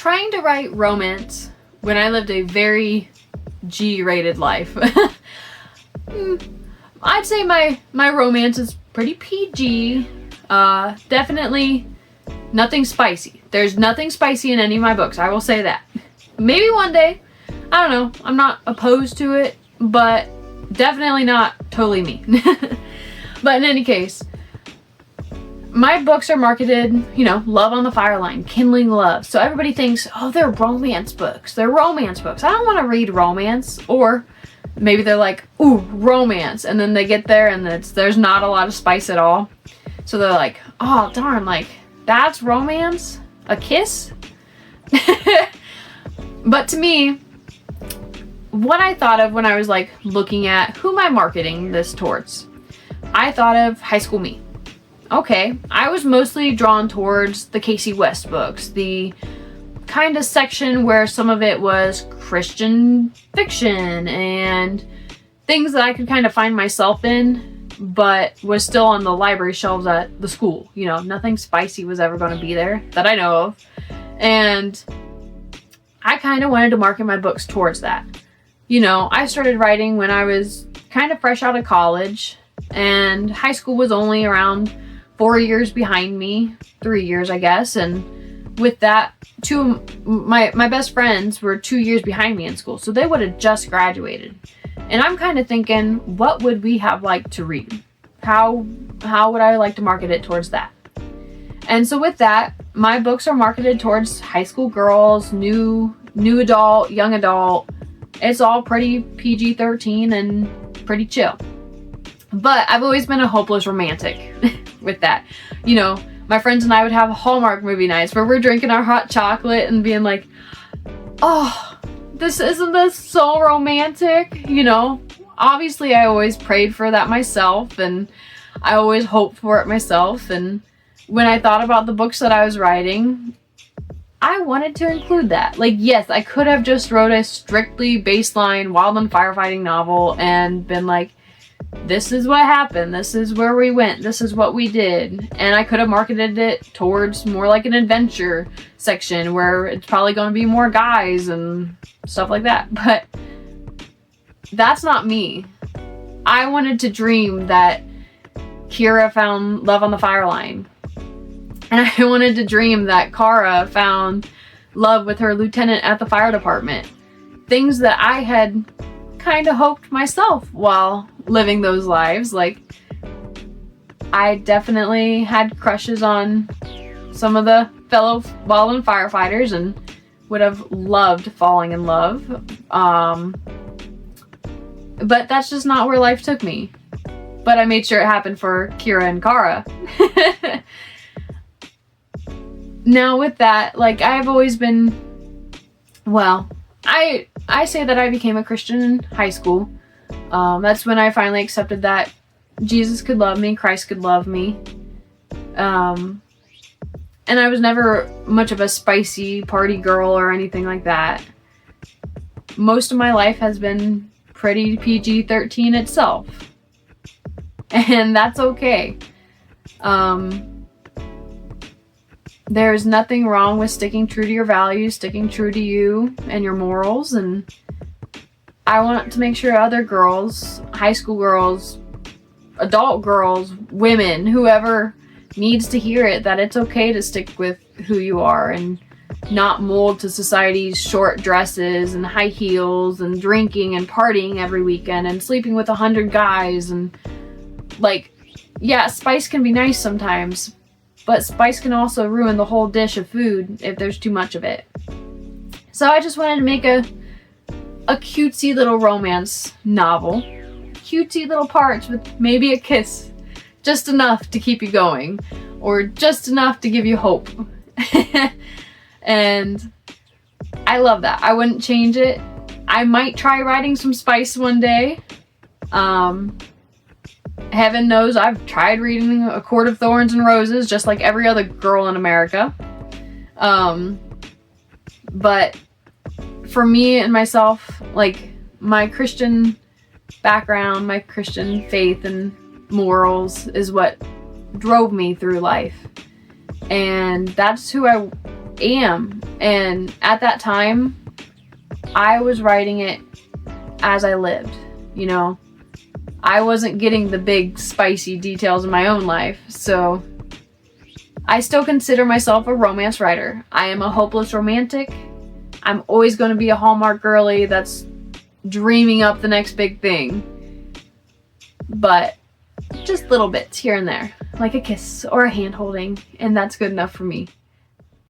trying to write romance when I lived a very G-rated life. I'd say my romance is pretty PG. Definitely nothing spicy. There's nothing spicy in any of my books, I will say that. Maybe one day, I don't know, I'm not opposed to it, but definitely not totally me. But in any case, my books are marketed, you know, Love on the Fireline, Kindling Love. So everybody thinks, oh, they're romance books. They're romance books. I don't want to read romance. Or maybe they're like, ooh, romance. And then they get there and there's not a lot of spice at all. So they're like, oh, darn, like, that's romance? A kiss? But to me, what I thought of when I was like looking at who am I marketing this towards, I thought of high school me. Okay, I was mostly drawn towards the Casey West books, the kind of section where some of it was Christian fiction and things that I could kind of find myself in, but was still on the library shelves at the school. You know, nothing spicy was ever going to be there that I know of. And I kind of wanted to market my books towards that. You know, I started writing when I was kind of fresh out of college, and high school was only around 4 years behind me, 3 years, I guess. And with that, my best friends were 2 years behind me in school, so they would have just graduated. And I'm kind of thinking, what would we have liked to read? How would I like to market it towards that? And so with that, my books are marketed towards high school girls, new adult, young adult. It's all pretty PG-13 and pretty chill. But I've always been a hopeless romantic with that. You know, my friends and I would have Hallmark movie nights where we're drinking our hot chocolate and being like, oh, isn't this so romantic? You know, obviously I always prayed for that myself, and I always hoped for it myself. And when I thought about the books that I was writing, I wanted to include that. Like, yes, I could have just wrote a strictly baseline wildland firefighting novel and been like, this is what happened, this is where we went, this is what we did. And I could have marketed it towards more like an adventure section where it's probably going to be more guys and stuff like that. But that's not me. I wanted to dream that Kira found love on the Fireline. And I wanted to dream that Kara found love with her lieutenant at the fire department. Things that I had kind of hoped myself while living those lives. Like, I definitely had crushes on some of the fellow wildland firefighters and would have loved falling in love. But that's just not where life took me. But I made sure it happened for Kira and Kara. Now with that, like, I've always been, well, I say that I became a Christian in high school. That's when I finally accepted that Jesus could love me, Christ could love me. And I was never much of a spicy party girl or anything like that. Most of my life has been pretty PG-13 itself. And that's okay. There's nothing wrong with sticking true to your values, sticking true to you and your morals. And I want to make sure other girls, high school girls, adult girls, women, whoever needs to hear it, that it's okay to stick with who you are and not mold to society's short dresses and high heels and drinking and partying every weekend and sleeping with 100 guys. And like, yeah, spice can be nice sometimes, but spice can also ruin the whole dish of food if there's too much of it. So I just wanted to make a cutesy little romance novel. Cutesy little parts with maybe a kiss. Just enough to keep you going. Or just enough to give you hope. And I love that. I wouldn't change it. I might try writing some spice one day. Heaven knows I've tried reading A Court of Thorns and Roses just like every other girl in America. But for me and myself, like, my Christian background, my Christian faith and morals is what drove me through life. And that's who I am. And at that time, I was writing it as I lived, you know. I wasn't getting the big spicy details of my own life, so I still consider myself a romance writer. I am a hopeless romantic. I'm always going to be a Hallmark girly that's dreaming up the next big thing. But just little bits here and there, like a kiss or a hand holding, and that's good enough for me.